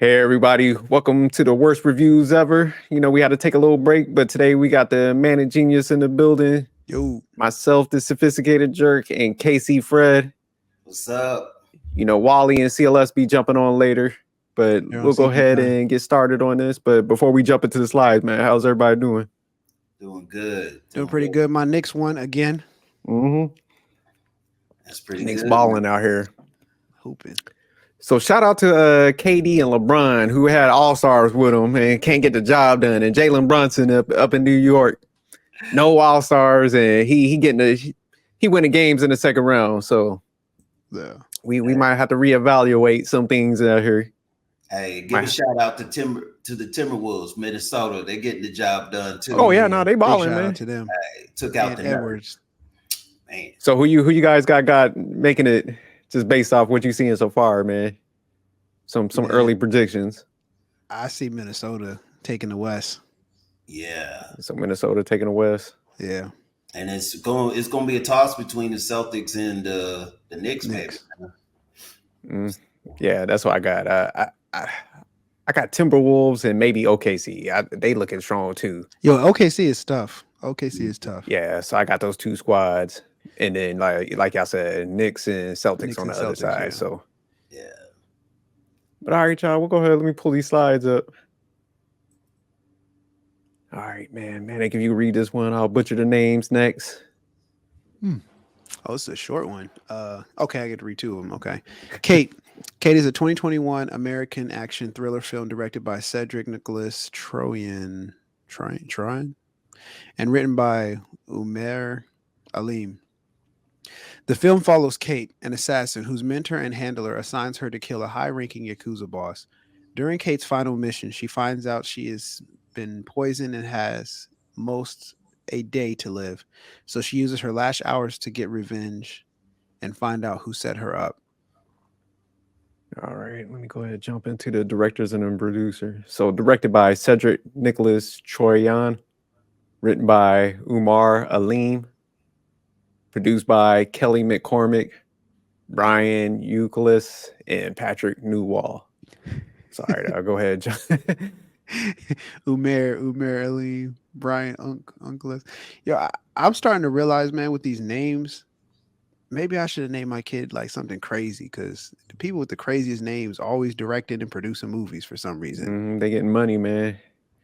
Hey everybody, welcome to the worst reviews ever. We had to take a little break, but today we got the man of genius in the building. Yo, Myself, the sophisticated jerk, and KC Fred. What's up? Wally and CLS be jumping on later, but you're on we'll go ahead CP9. and get started on this. But before we jump into the slides, man, how's everybody doing? Doing good. Doing pretty good. My Knicks won again. Mm-hmm. That's pretty Nick's good. balling out here. Hooping. So shout out to KD and LeBron, who had all-stars with them and can't get the job done, and Jalen Brunson up in New York. No all-stars, and he winning games in the second round. So Yeah. we might have to reevaluate some things out here. Hey, give a shout out to the Timberwolves, Minnesota. They're getting the job done too. Oh yeah, no, they Big balling, shout man. out to them. Hey, took out And the Edwards. man. So who you guys got making it just based off what you seeing so far, man? Some Man. early predictions. I see Minnesota taking the West. Yeah, So Minnesota taking the West. Yeah. and it's going to be a toss between the Celtics and the Knicks, maybe. Yeah, that's what I got. I got Timberwolves and maybe OKC. They looking strong too. Yo, OKC is tough. OKC is tough. Yeah, so I got those two squads, and then like y'all said, Knicks and Celtics Knicks on and the other Celtics, side. yeah. So, Yeah. but all right, y'all, we'll go ahead. Let me pull these slides up. All right, man. If you read this one, I'll butcher the names next. Oh, it's a short one. Okay, I get to read two of them. Okay. Kate. Kate is a 2021 American action thriller film directed by Cedric Nicolas-Troyan. Troyan? And written by Umair Alim. The film follows Kate, an assassin whose mentor and handler assigns her to kill a high-ranking Yakuza boss. During Kate's final mission, she finds out she has been poisoned and has most a day to live. So she uses her last hours to get revenge and find out who set her up. All right, let me go ahead and jump into the directors and the producer. So directed by Cedric Nicolas-Troyan, written by Umar Alim, produced by Kelly McCormick, Brian Euclid, and Patrick Newwall. Sorry, I'll go ahead. Umair Ali, Brian Uncle. Yo, I'm starting to realize, man, with these names, maybe I should have named my kid like something crazy, because the people with the craziest names always directed and producing movies for some reason. They getting money, man.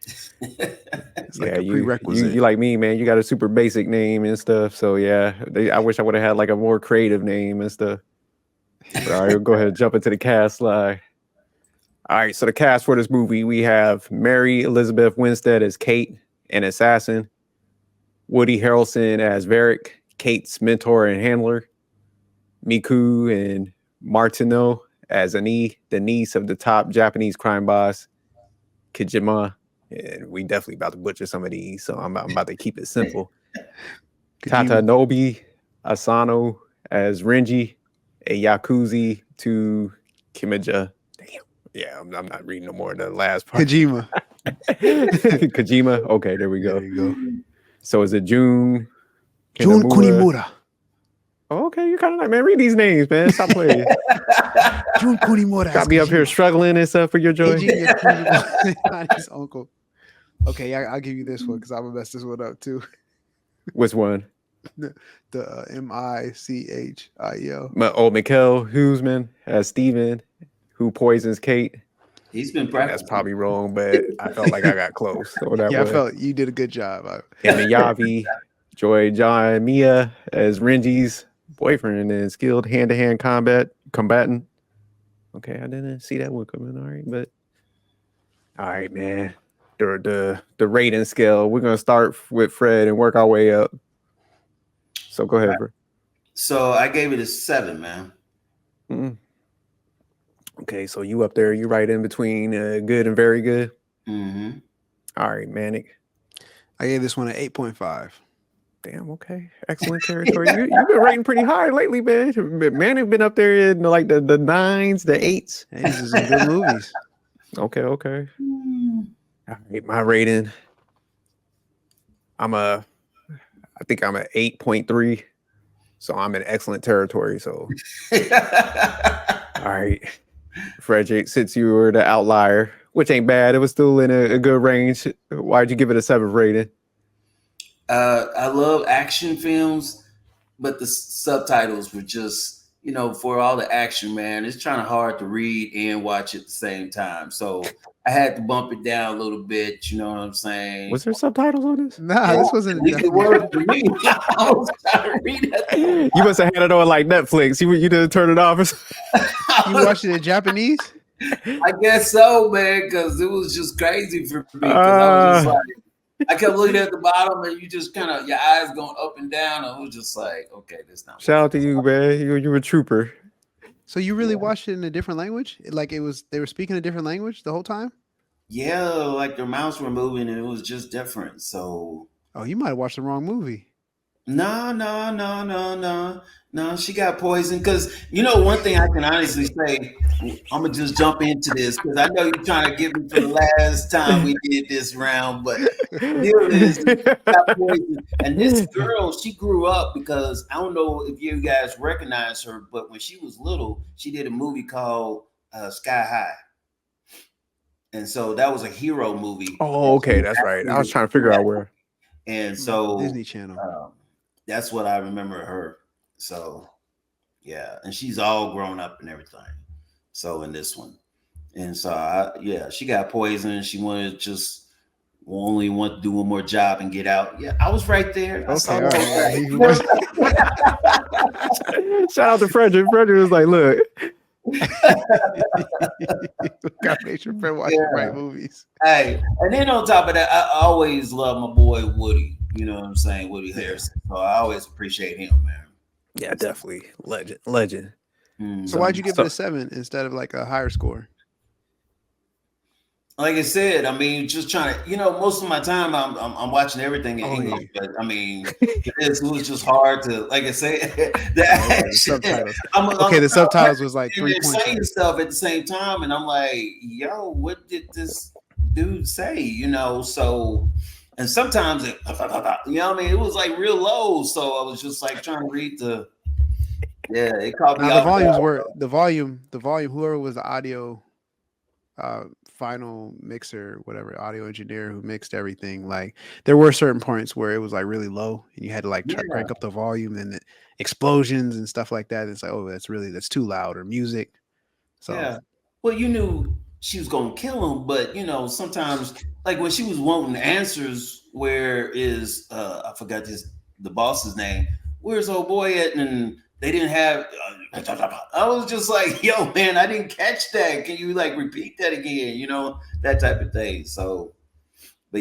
It's like a prerequisite. You like me, man. You got a super basic name and stuff. So yeah, I wish I would have had like a more creative name and stuff. But all right, we'll go ahead and jump into the cast slide. All right, so the cast for this movie, we have Mary Elizabeth Winstead as Kate, an assassin. Woody Harrelson as Varric, Kate's mentor and handler. Miku and Martineau as Ani, the niece of the top Japanese crime boss, Kijima. And we definitely about to butcher some of these, so I'm about to keep it simple. Tatanobu Asano as Renji, a Yakuza to Kimija. Damn. Yeah, I'm not reading no more of the last part. Kojima. Kojima. Okay, there we go. There you go. So is it Jun Kunimura. Oh, okay, you're kind of like, man, read these names, man. Stop playing. Jun Kunimura. Got me up here struggling and stuff for your joy. Not his uncle. Okay, I'll give you this one because I'm gonna mess this one up too. Which one? The Michiel. Mikkel Huseman as Steven, who poisons Kate. He's been That's practicing. probably wrong, but I felt like I got close. So that Yeah, was. I felt you did a good job. And Miyavi, Joy John Mia as Renji's boyfriend and skilled hand-to-hand combatant. Okay, I didn't see that one coming. All right, but all right, man. The rating scale. We're gonna start with Fred and work our way up. So go ahead, Fred. So I gave it a 7, man. Okay, so you up there, you right in between good and very good. Mm-hmm. All right, Manic. I gave this one an 8.5. Damn, okay. Excellent territory. You've been rating pretty high lately, man. Manic been up there in like the 9s, the 8s. Hey, these are some good movies. Okay. All right, my rating. I think I'm at 8.3. So I'm in excellent territory. So all right. Frederick, since you were the outlier, which ain't bad, it was still in a good range. Why'd you give it a 7 rating? I love action films, but the subtitles were just, for all the action, man, it's kind of hard to read and watch at the same time. So I had to bump it down a little bit. You know what I'm saying? Was there subtitles on this? Nah, this wasn't. At least it was for me. I was trying to read that. You must have had it on like Netflix. You didn't turn it off. You watched it in Japanese? I guess so, man, because it was just crazy for me. Because I was just like, I kept looking at the bottom, and you just kind of your eyes going up and down. I was just like, okay, this not. Shout out to you, man. You were a trooper. So you really watched it in a different language? Like they were speaking a different language the whole time? Yeah, like their mouths were moving, and it was just different. So. Oh, you might have watched the wrong movie. No. She got poisoned because one thing I can honestly say. I'm gonna just jump into this because I know you're trying to get me for the last time we did this round, but here it is. She got poisoned. And this girl, she grew up because I don't know if you guys recognize her, but when she was little, she did a movie called Sky High. And so that was a hero movie. Oh, okay, that's right. I was trying to figure out where. And so Disney Channel. That's what I remember her. So yeah, and she's all grown up and everything. So in this one, and so she got poisoned. She wanted to only want to do one more job and get out. Yeah, I was right there. Okay, shout out to Frederick. Frederick was like, look. Gotta make sure friend watch the right movies. Hey, and then on top of that, I always love my boy Woody. You know what I'm saying? Woody Harrelson. So I always appreciate him, man. Yeah, definitely. Legend. So why'd you give it a 7 instead of like a higher score? Like I said, I mean, just trying to, most of my time I'm watching everything in English. Yeah. But I mean, it was just hard to, like I said, the subtitles. The subtitles was like 3 points. Saying stuff at the same time, and I'm like, yo, what did this dude say? So, and sometimes it, it was like real low. So I was just like trying to read it caught me. Now the volume. Whoever was the audio. Final mixer, whatever, audio engineer who mixed everything, like there were certain points where it was like really low and you had to like crank up the volume and the explosions and stuff like that. It's like, oh, that's too loud, or music. So yeah, well, you knew she was gonna kill him, but sometimes like when she was wanting answers, where is I forgot the boss's name, where's old boy at, and they didn't have. I was just like, yo, man, I didn't catch that. Can you like repeat that again? That type of thing. So, but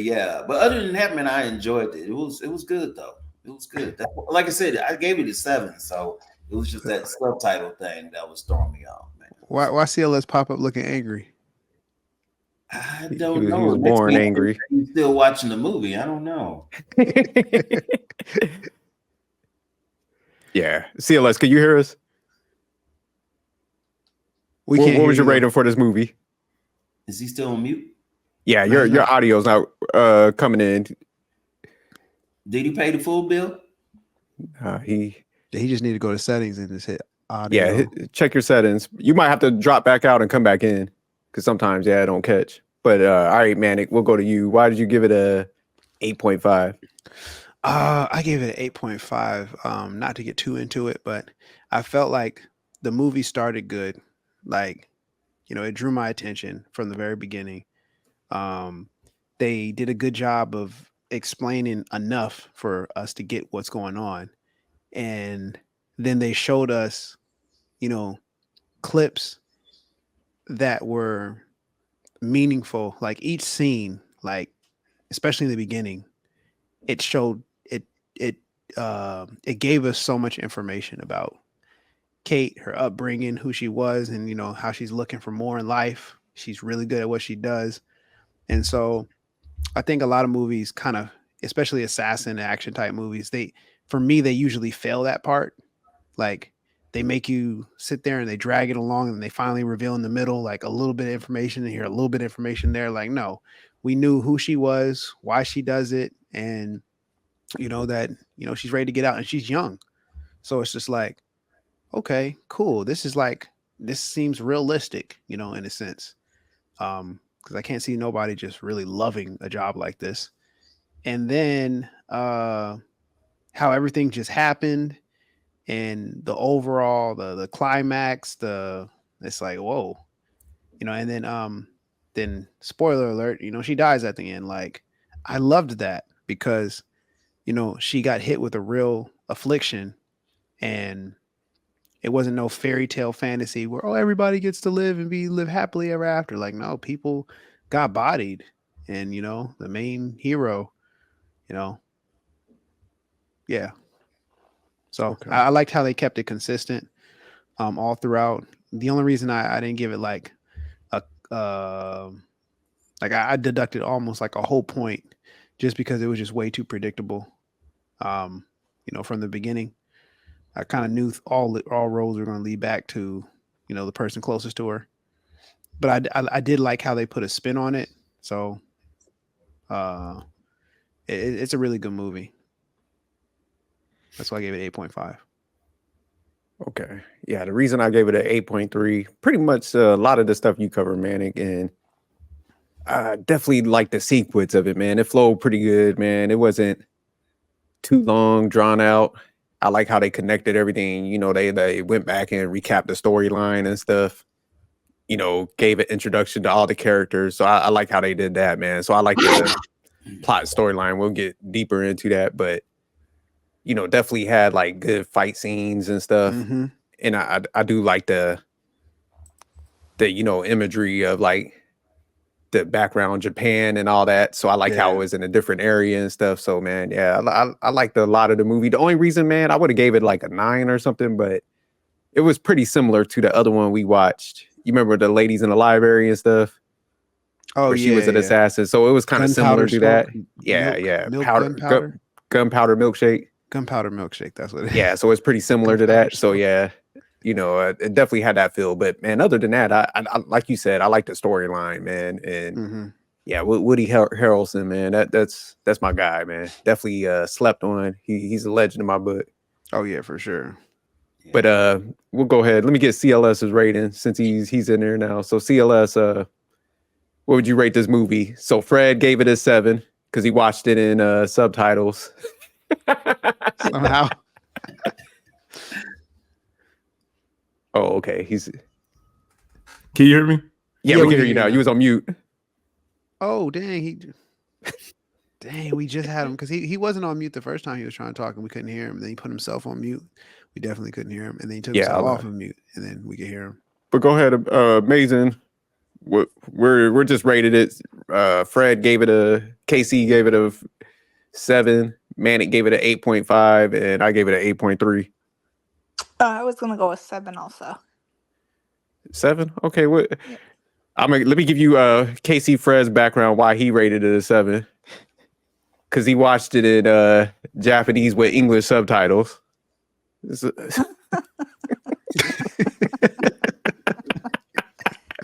other than that, man, I enjoyed it. It was good though. It was good. Like I said, I gave it a 7. So it was just that subtitle thing that was throwing me off, man. Why CLS pop up looking angry? I don't know. He was born angry. He's still watching the movie. I don't know. Yeah, CLS, can you hear us? What was your rating for this movie? Is he still on mute? Yeah, your audio's not coming in. Did he pay the full bill? He just need to go to settings and just hit audio. Yeah, check your settings. You might have to drop back out and come back in because sometimes I don't catch. But all right, Manic, we'll go to you. Why did you give it a 8.5? I gave it an 8.5. Not to get too into it, but I felt like the movie started good. Like, it drew my attention from the very beginning. They did a good job of explaining enough for us to get what's going on. And then they showed us, clips that were meaningful. Like each scene, like especially in the beginning, it showed it gave us so much information about Kate, her upbringing, who she was, and how she's looking for more in life. She's really good at what she does. And so I think a lot of movies kind of, especially assassin action type movies, they usually fail that part. Like they make you sit there and they drag it along and they finally reveal in the middle, like a little bit of information and here, a little bit of information there. Like, no, we knew who she was, why she does it. And that, she's ready to get out and she's young. So it's just like, okay, cool. This is like this seems realistic, in a sense. Because I can't see nobody just really loving a job like this. And then how everything just happened and the overall the climax, it's like, whoa. And then spoiler alert, she dies at the end. Like, I loved that because she got hit with a real affliction, and it wasn't no fairy tale fantasy where everybody gets to live happily ever after. Like, no, people got bodied, and the main hero, you know, yeah. So Okay. I liked how they kept it consistent all throughout. The only reason I didn't give it like a like I deducted almost like a whole point just because it was just way too predictable. From the beginning, I kind of knew all roads were going to lead back to the person closest to her. But I did like how they put a spin on it. So it's a really good movie. That's why I gave it 8.5. Okay. Yeah, the reason I gave it an 8.3, pretty much a lot of the stuff you covered, Manic, and I definitely like the sequence of it, man. It flowed pretty good, man. It wasn't too long, drawn out. I like how they connected everything. They went back and recapped the storyline and stuff. Gave an introduction to all the characters. So I like how they did that, man. So I like the plot storyline. We'll get deeper into that, but definitely had like good fight scenes and stuff. Mm-hmm. And I do like the imagery of like the background Japan and all that. So I like how it was in a different area and stuff. So man, yeah, I liked a lot of the movie. The only reason, man, I would have gave it like a 9 or something, but it was pretty similar to the other one we watched. You remember the ladies in the library and stuff? Oh, where she was an assassin. So it was kind of similar to that. Yeah. Milk, Gunpowder milkshake. Gunpowder milkshake. That's what it is. Yeah, so it's pretty similar to that. So yeah, it definitely had that feel. But man, other than that, I like you said, I like the storyline, man. And yeah, Woody Harrelson, man, that's my guy, man. Definitely slept on. He's a legend in my book. Oh yeah, for sure. But we'll go ahead. Let me get CLS's rating since he's in there now. So CLS, what would you rate this movie? So Fred gave it a 7 because he watched it in subtitles. Somehow. Oh, okay. Can you hear me? Yeah, we can hear you now. You was on mute. Oh, dang. Dang, we just had him because he wasn't on mute the first time he was trying to talk and we couldn't hear him. Then he put himself on mute. We definitely couldn't hear him. And then he took himself off of mute and then we could hear him. But go ahead, Mason. We're just rated it. Fred gave it KC gave it a 7. Manic gave it an 8.5, and I gave it an 8.3. I was gonna go with 7 also. 7? Okay, what? Yeah. Let me give you KC Fred's background why he rated it a 7. Because he watched it in Japanese with English subtitles. Did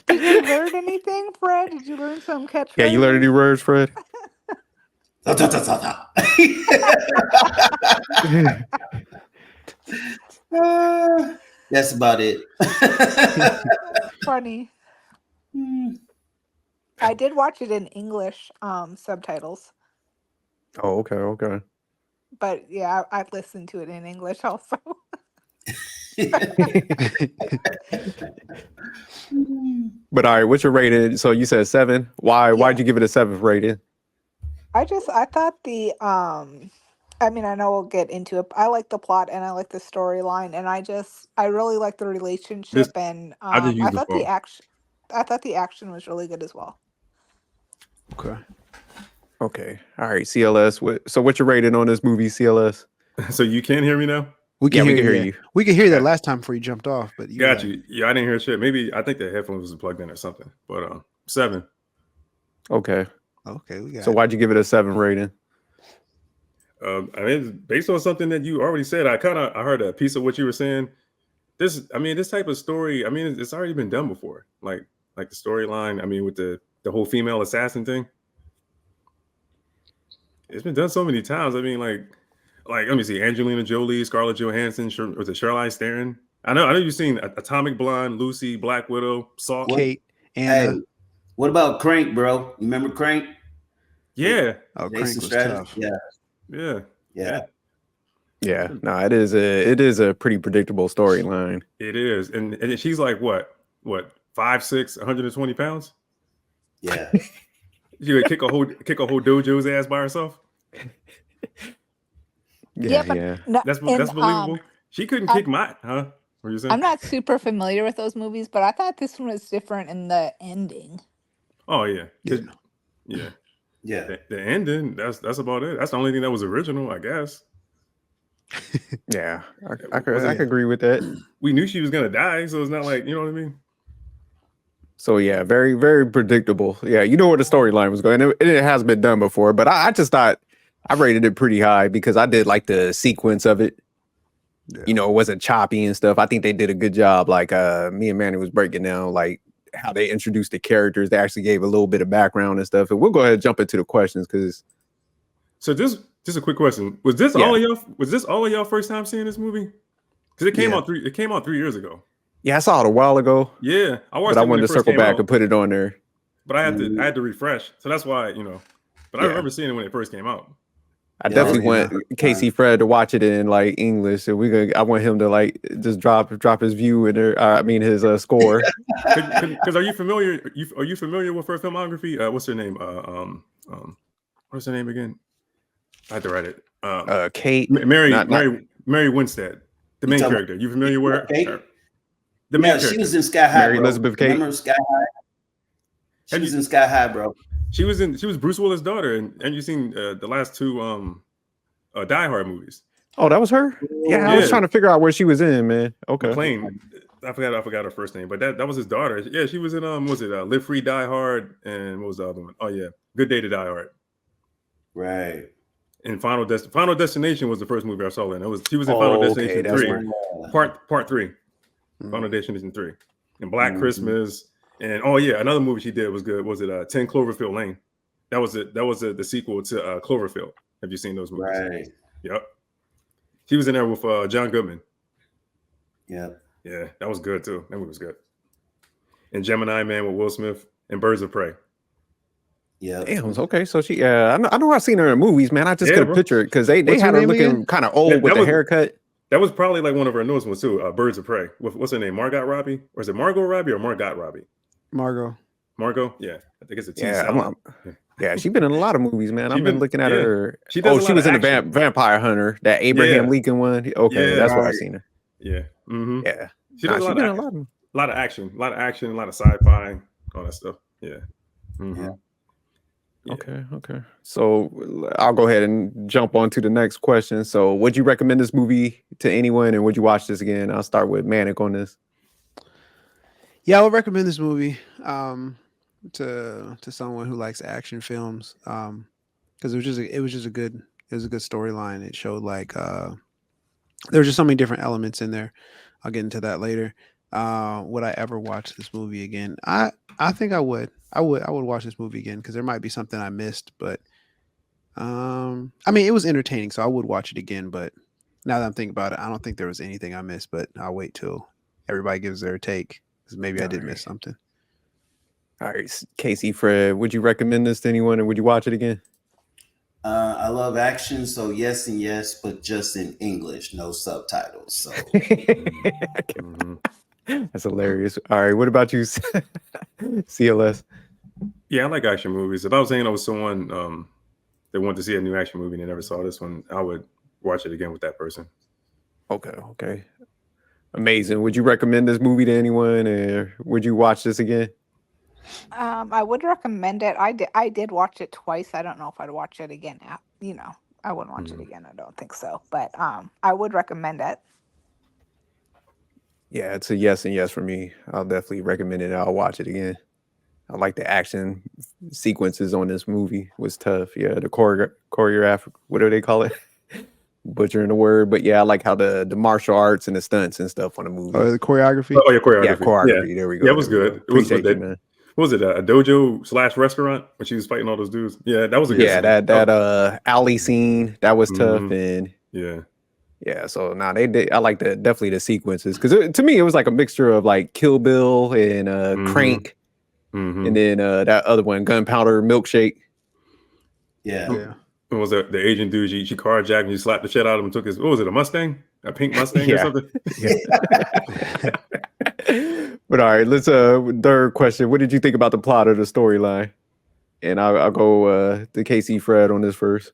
you learn anything, Fred? Did you learn some catchphrases? Yeah, you learned any words, Fred? That's about it. Funny. I did watch it in English subtitles. Oh, okay. But yeah, I've listened to it in English also. But all right, what's your rating? So you said 7. Why'd you give it a 7th rating? I thought I know we'll get into it. I like the plot and I like the storyline, and I really like the relationship, and I thought the action was really good as well. Okay. All right, CLS. So what's your rating on this movie, CLS? So you can't hear me now? We can hear you. We could hear that last time before you jumped off, but you got you. Yeah, I didn't hear shit. Maybe I think the headphones was plugged in or something. But 7. Okay. We got. So why'd you give it a 7 rating? Based on something that you already said, I heard a piece of what you were saying. This type of story, it's already been done before. Like the storyline, with the whole female assassin thing. It's been done so many times. Like let me see, Angelina Jolie, Scarlett Johansson, was it Charlize Theron? I know you've seen Atomic Blonde, Lucy, Black Widow, Salt. Kate, Anna. Hey, what about Crank, bro? You remember Crank? Yeah. Oh, Jason Crank was Stratham? tough. Yeah. No, it is a pretty predictable storyline. It is. And she's like what 5'6", 120 pounds? Yeah. She would kick a whole dojo's ass by herself. Yeah. That's believable. She couldn't kick my, huh? What are you saying? I'm not super familiar with those movies, but I thought this one was different in the ending. Oh yeah. Yeah. The ending, that's about it. That's the only thing that was original, I guess. Yeah. I could agree with that. We knew she was gonna die, so it's not like, you know what I mean? So yeah, very, very predictable. Yeah, you know where the storyline was going. It has been done before, but I just thought I rated it pretty high because I did like the sequence of it. Yeah. You know, it wasn't choppy and stuff. I think they did a good job. Like me and Manny was breaking down like how they introduced the characters. They actually gave a little bit of background and stuff. And we'll go ahead and jump into the questions because. So just a quick question: Was this all of y'all? Was this all of y'all first time seeing this movie? Because it came out 3 years ago. Yeah, I saw it a while ago. Yeah, I watched. But I wanted to circle back and put it on there. But I had to refresh, so that's why But I remember seeing it when it first came out. I definitely want Casey Fred to watch it in like English, and I want him to like just drop his view in there. His score. Because are you familiar with her filmography? What's her name? What's her name again? I had to write it. Kate. Mary Winstead, the main character. You familiar with her? Kate? The main character. She was in Sky High. Mary Elizabeth Kate. Remember Sky High? She was in Sky High, bro. She was Bruce Willis' daughter, and you've seen the last two Die Hard movies. Oh, that was her? Yeah, I was trying to figure out where she was in, man. Okay. McClane. I forgot her first name, but that was his daughter. Yeah, she was in Live Free, Die Hard, and what was the other one? Oh yeah, Good Day to Die Hard. Right. And Final Destination was the first movie I saw in. She was in Final Destination 3. Part 3. Final Destination 3. And Black Christmas. And another movie she did was good. Was it 10 Cloverfield Lane? That was the sequel to Cloverfield. Have you seen those movies? Right. Yep. She was in there with John Goodman. Yeah. Yeah, that was good too. That movie was good. And Gemini Man with Will Smith and Birds of Prey. Yeah. Damn. Okay. So she. I know I've seen her in movies, man. I just couldn't picture it because they had her looking kind of old with the haircut. That was probably like one of her newest ones too. Birds of Prey. What's her name? Margot Robbie? Or is it Margot Robbie or Margot Robbie? Margot. Yeah, I think it's a T. Yeah, she's been in a lot of movies, man. I've been looking at her. She was in the Vampire Hunter, that Abraham Lincoln one. Okay, that's where I seen her. Yeah. Mm-hmm. Yeah. She does a lot of action, a lot of sci-fi, all that stuff. Yeah. Mm-hmm. Yeah. Okay. So I'll go ahead and jump on to the next question. So would you recommend this movie to anyone, and would you watch this again? I'll start with Manic on this. Yeah, I would recommend this movie to someone who likes action films because it was just a good storyline. It showed like there were just so many different elements in there. I'll get into that later. Would I ever watch this movie again? I think I would. I would watch this movie again because there might be something I missed, but it was entertaining, so I would watch it again. But now that I'm thinking about it, I don't think there was anything I missed. But I'll wait till everybody gives their take because maybe I did miss something. All right, Casey, Fred, would you recommend this to anyone, and would you watch it again? I love action, so yes and yes, but just in English, no subtitles. So that's hilarious. All right, what about you, CLS? Yeah, I like action movies. If I was hanging out with someone that wanted to see a new action movie and they never saw this one, I would watch it again with that person. Okay. Amazing. Would you recommend this movie to anyone, or would you watch this again? I would recommend it. I did watch it twice. I don't know if I'd watch it again. I wouldn't watch it again. I don't think so. But I would recommend it. Yeah, it's a yes and yes for me. I'll definitely recommend it. I'll watch it again. I like the action sequences on this movie. Was tough. Yeah, the choreograph, what do they call it? Butchering the word, but yeah, I like how the martial arts and the stunts and stuff on the movie. The choreography. Oh yeah, choreography. Yeah, choreography. Yeah. There we go. Yeah, it was good. It was Appreciate you, man. What was it? A dojo / restaurant when she was fighting all those dudes. Yeah, that was a good. Yeah, that alley scene that was tough, and Yeah, so now they did. I like definitely the sequences because to me it was like a mixture of like Kill Bill and Crank, and then that other one, Gunpowder Milkshake. Yeah. What was that? The Asian dude, she carjacked and she slapped the shit out of him and took his, what was it, a Mustang? A pink Mustang or something? Yeah. But all right, let's third question. What did you think about the plot of the storyline? And I'll go to KC Fred on this first.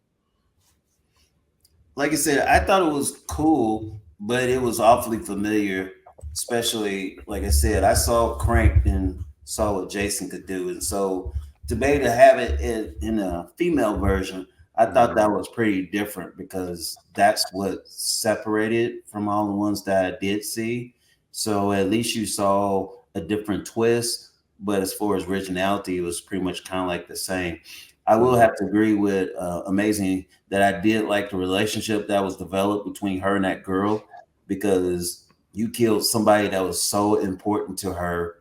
Like I said, I thought it was cool, but it was awfully familiar. Especially, like I said, I saw Crank and saw what Jason could do, and so to be able to have it in a female version, I thought that was pretty different because that's what separated from all the ones that I did see. So at least you saw a different twist, but as far as originality, it was pretty much kind of like the same. I will have to agree with Amazing that I did like the relationship that was developed between her and that girl, because you killed somebody that was so important to her.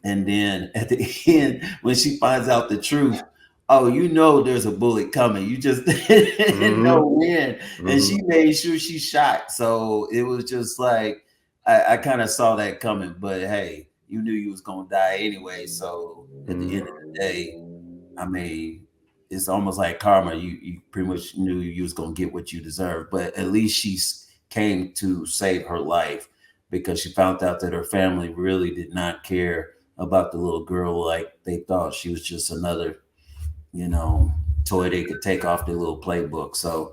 And then at the end, when she finds out the truth, oh, you know there's a bullet coming. You just didn't know when. And she made sure she shot. So it was just like, I kind of saw that coming. But hey, you knew you was going to die anyway. So at the end of the day, I mean, it's almost like karma. You pretty much knew you was going to get what you deserved. But at least she came to save her life because she found out that her family really did not care about the little girl. Like they thought she was just another, toy they could take off their little playbook. So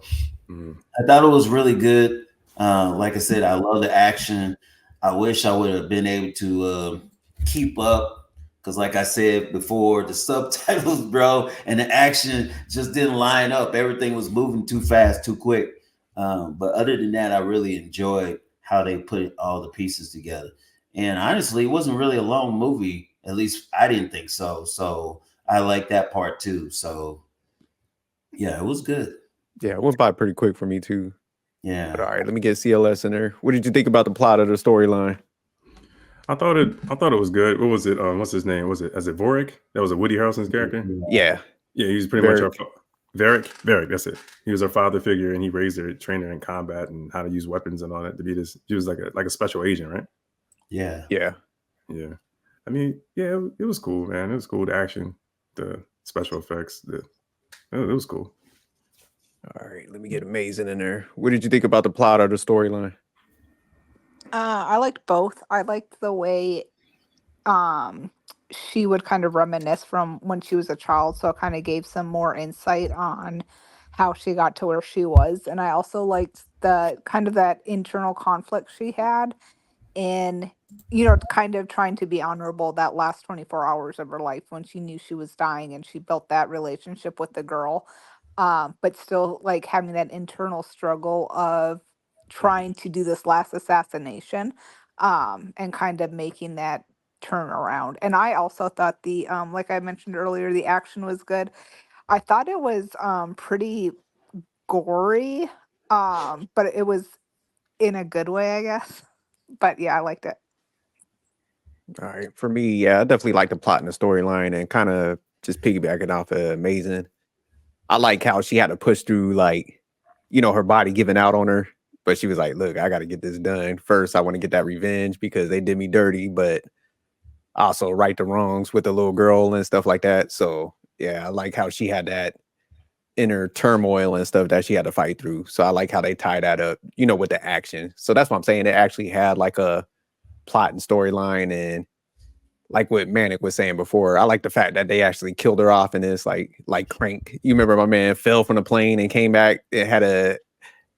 I thought it was really good. Like I said, I love the action. I wish I would have been able to keep up because, like I said before, the subtitles, bro, and the action just didn't line up. Everything was moving too fast, too quick. But other than that, I really enjoyed how they put all the pieces together. And honestly, it wasn't really a long movie. At least I didn't think so. So I like that part too. So yeah, it was good. Yeah, it went by pretty quick for me too. Yeah. But all right, let me get CLS in there. What did you think about the plot of the storyline? I thought it was good. What was it? What's his name? Was it Vorik? That was a Woody Harrelson's character. Yeah. Yeah, he was pretty much our Varric, that's it. He was our father figure, and he raised her, trained her in combat and how to use weapons and all that to be this. She was like a special agent, right? Yeah. Yeah. Yeah. I mean, yeah, it was cool, man. It was cool. The action, the special effects, it was cool. All right, let me get Amazing in there. What did you think about the plot of the storyline? I liked both. I liked the way she would kind of reminisce from when she was a child, so it kind of gave some more insight on how she got to where she was. And I also liked the kind of that internal conflict she had in, kind of trying to be honorable that last 24 hours of her life when she knew she was dying and she built that relationship with the girl. But still like having that internal struggle of trying to do this last assassination, and kind of making that turn around. And I also thought the like I mentioned earlier, the action was good. I thought it was pretty gory, but it was in a good way, I guess. But yeah, I liked it. All right, for me, yeah, I definitely like the plot and the storyline, and kind of just piggybacking off of Amazing. I like how she had to push through, like, her body giving out on her, but she was like, "Look, I got to get this done first. I want to get that revenge because they did me dirty, but also right the wrongs with the little girl and stuff like that." So yeah, I like how she had that inner turmoil and stuff that she had to fight through. So I like how they tie that up, with the action. So that's what I'm saying. It actually had like a plot and storyline, and like what Manic was saying before, I like the fact that they actually killed her off in this, like Crank. You remember my man fell from the plane and came back. It had a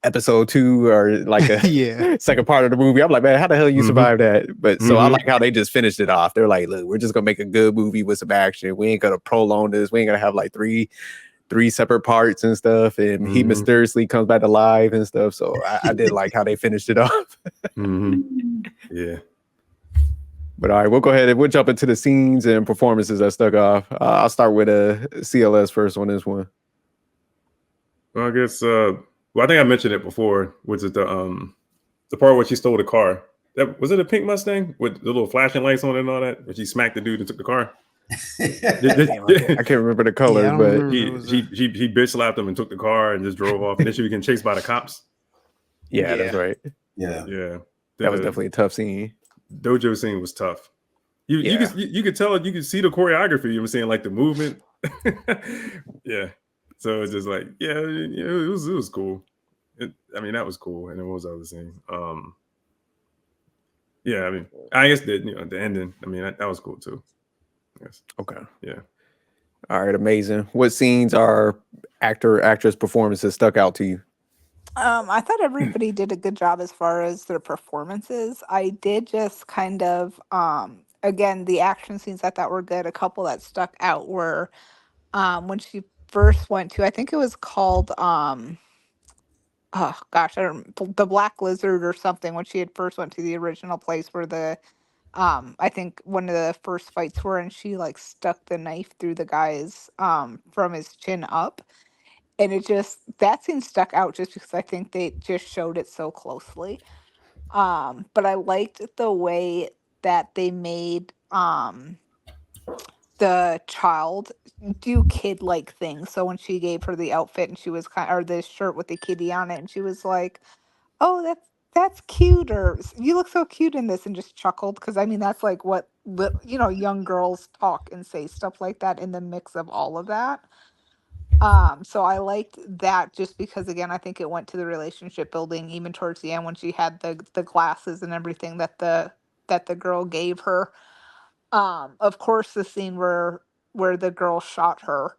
episode 2 or like a second part of the movie. I'm like, man, how the hell you survive that? But so I like how they just finished it off. They're like, look, we're just gonna make a good movie with some action. We ain't gonna prolong this. We ain't gonna have like three separate parts and stuff. And he mysteriously comes back alive and stuff. So I did like how they finished it off. Yeah. But all right, we'll go ahead and we'll jump into the scenes and performances that stuck off. I'll start with CLS first on this one. Well, I guess I think I mentioned it before, which is the part where she stole the car. That was it, a pink Mustang with the little flashing lights on it and all that, where she smacked the dude and took the car. I can't remember the colors, but he bitch slapped him and took the car and just drove off, and then she was getting chased by the cops. Yeah, that's right. Yeah. That was definitely a tough scene. Dojo scene was tough. You could tell it. You could see the choreography. You know what I'm saying, like the movement. Yeah. So it's just like, it was cool. That was cool. And then what was the other thing? I guess that the ending. That was cool too. Yes. Okay. Yeah. All right. Amazing. What scenes are actress performances stuck out to you? I thought everybody did a good job as far as their performances. I did just kind of again, the action scenes I thought were good. A couple that stuck out were when she first went to, I think it was called oh gosh, I don't, the Black Lizard or something, when she had first went to the original place where the I think one of the first fights were, and she like stuck the knife through the guy's from his chin up. And it just, that scene stuck out just because I think they just showed it so closely. But I liked the way that they made the child do kid like things. So when she gave her the outfit and she was or the shirt with the kitty on it, and she was like, "Oh, that's cute," or "You look so cute in this," and just chuckled, because I mean that's like what young girls talk and say stuff like that in the mix of all of that. So I liked that just because, again, I think it went to the relationship building even towards the end when she had the glasses and everything that the girl gave her. Of course, the scene where the girl shot her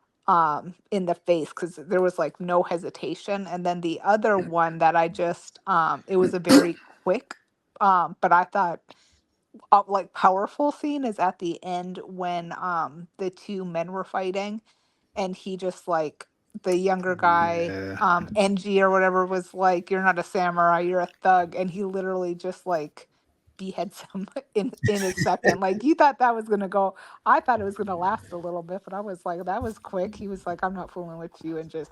in the face, because there was like no hesitation. And then the other one that I just it was a very quick but I thought like powerful scene is at the end when the two men were fighting, and he just like, the younger guy, Yeah. NG or whatever, was like, "You're not a samurai, you're a thug," and he literally just like beheads him in a second. Like, you thought that was gonna go. I thought it was gonna last a little bit, but I was like, that was quick. He was like, "I'm not fooling with you," and just.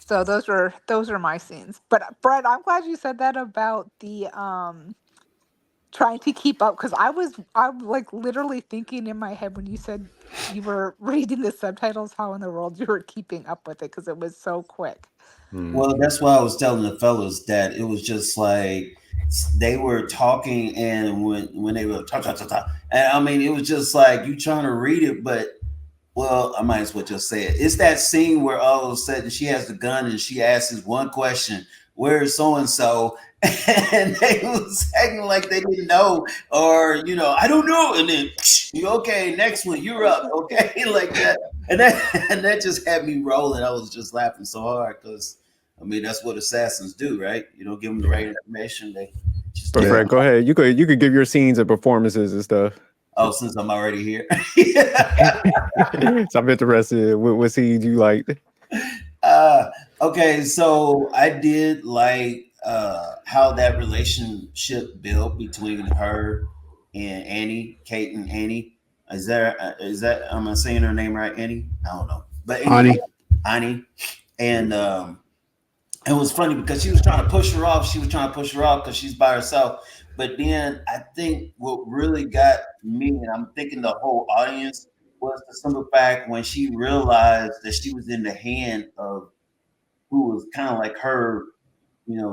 So those are my scenes. But Brett, I'm glad you said that about the trying to keep up, because I'm like literally thinking in my head when you said you were reading the subtitles, how in the world you were keeping up with it, because it was so quick. Well, that's why I was telling the fellas that it was just like they were talking, and when they were talk, and it was just like you trying to read it, but well, I might as well just say it. It's that scene where all of a sudden she has the gun and she asks one question: "Where is so and so?" And they was acting like they didn't know, or I don't know. And then you okay? Next one, you're up. Okay, like that, and that just had me rolling. I was just laughing so hard because that's what assassins do, right? You don't give them the right information, they just. But Fred, go ahead. You could give your scenes and performances and stuff. Oh, since I'm already here. So I'm interested. What scenes you liked? Okay, so I did like how that relationship built between her and Annie, Kate and Annie. Is that am I saying her name right? Annie? I don't know, but anyway, Annie, and it was funny because she was trying to push her off. She was trying to push her off because she's by herself. But then I think what really got me, and I'm thinking the whole audience, was the simple fact when she realized that she was in the hand of who was kind of like her,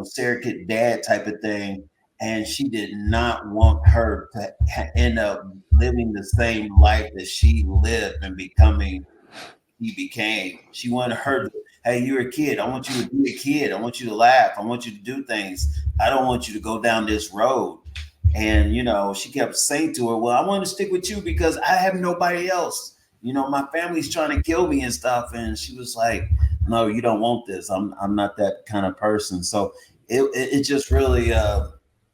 surrogate dad type of thing. And she did not want her to end up living the same life that she lived and he became. She wanted her to, hey, you're a kid. I want you to be a kid. I want you to laugh. I want you to do things. I don't want you to go down this road. And, she kept saying to her, well, I want to stick with you because I have nobody else. My family's trying to kill me and stuff. And she was like, no, you don't want this. I'm not that kind of person. So it just really,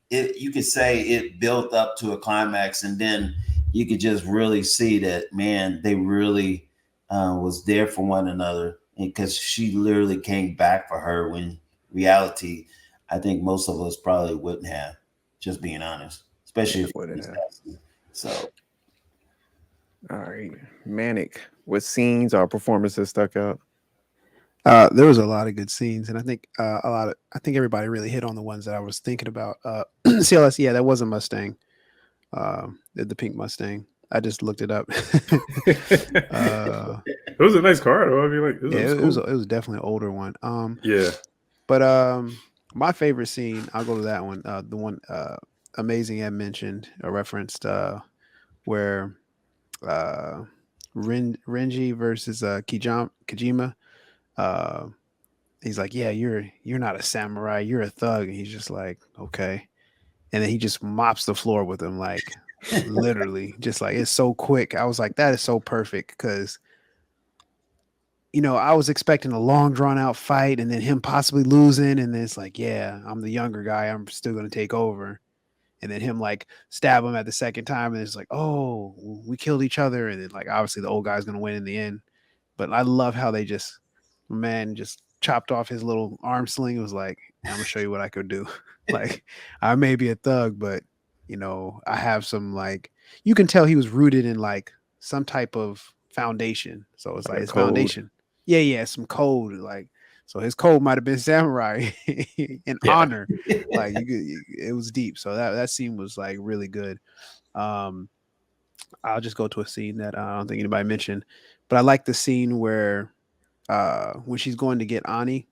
you could say it built up to a climax. And then you could just really see that, man, they really was there for one another. Because she literally came back for her when reality, I think most of us probably wouldn't have. Just being honest, especially if so. All right, Manic. What scenes or performances stuck out? There was a lot of good scenes, and I think I think everybody really hit on the ones that I was thinking about. CLS, yeah, that was a Mustang, the pink Mustang. I just looked it up. It was a nice car, though. I mean, like, it was definitely an older one. Yeah. But my favorite scene, I'll go to that one. The one Amazing Ed mentioned or referenced where Renji versus Kojima. He's like, yeah, you're not a samurai, you're a thug. And he's just like, okay. And then he just mops the floor with him, like literally, just like it's so quick. I was like, that is so perfect because I was expecting a long drawn out fight and then him possibly losing. And then it's like, yeah, I'm the younger guy. I'm still going to take over. And then him like stab him at the second time. And it's like, oh, we killed each other. And then like, obviously the old guy's going to win in the end. But I love how they just chopped off his little arm sling. It was like, I'm going to show you what I could do. Like, I may be a thug, but I have some like, you can tell he was rooted in like some type of foundation. So it's like his foundation. Yeah, some code. Like, so his code might have been samurai in honor. Like it was deep. So that scene was like really good. I'll just go to a scene that I don't think anybody mentioned, but I like the scene where when she's going to get Ani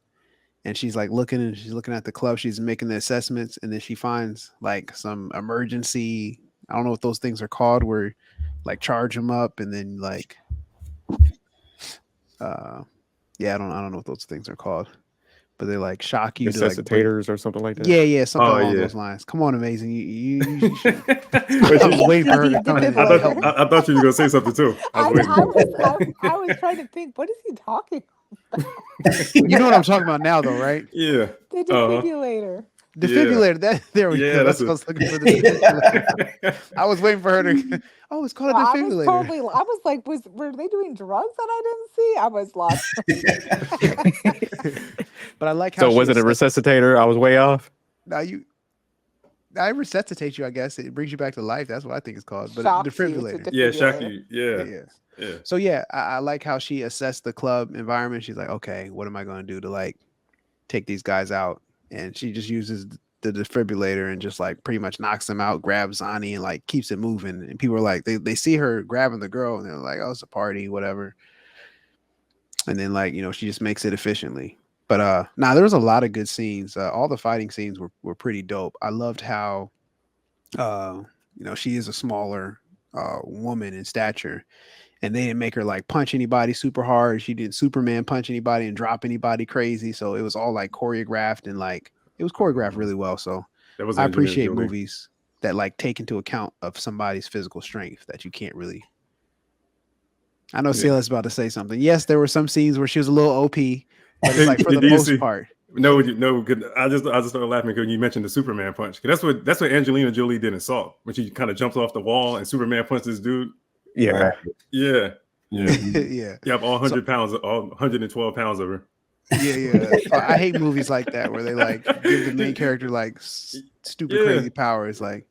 and she's like looking at the club, she's making the assessments, and then she finds like some emergency, I don't know what those things are called, where like charge them up and then like I don't know what those things are called, but they like shock you resuscitators or something like that. Yeah, something along those lines. Come on, Amazing. You I was waiting for her to come in. I thought you were gonna say something too. I was trying to think, what is he talking about? You know what I'm talking about now, though, right? Yeah. The defibrillator. Defibrillator. There we go. That's what I was looking for. The I was waiting for her to. Oh, it's called a defibrillator. I was like, were they doing drugs that I didn't see? I was lost. But I like how. So was it a resuscitator? I was way off. Now I resuscitate you. I guess it brings you back to life. That's what I think it's called. But defibrillator. Yeah, shock you. Yeah. So I like how she assessed the club environment. She's like, okay, what am I going to do to like take these guys out? And she just uses the defibrillator and just like pretty much knocks them out, grabs Ani and like keeps it moving. And people are like, they see her grabbing the girl and they're like, oh, it's a party, whatever. And then like, she just makes it efficiently. But there was a lot of good scenes. All the fighting scenes were pretty dope. I loved how, she is a smaller woman in stature. And they didn't make her like punch anybody super hard. She didn't Superman punch anybody and drop anybody crazy. So it was all like choreographed and like it was choreographed really well. So I appreciate movies that like take into account of somebody's physical strength that you can't really. I know Sila's about to say something. Yes, there were some scenes where she was a little OP, but it's like for the most part. No, I just started laughing because you mentioned the Superman punch. That's what Angelina Jolie did in Salt, when she kind of jumps off the wall and Superman punched this dude. Yeah. Yeah. You have all 100 pounds, all 112 pounds of her. Yeah. I hate movies like that where they like give the main character like stupid crazy powers. Like,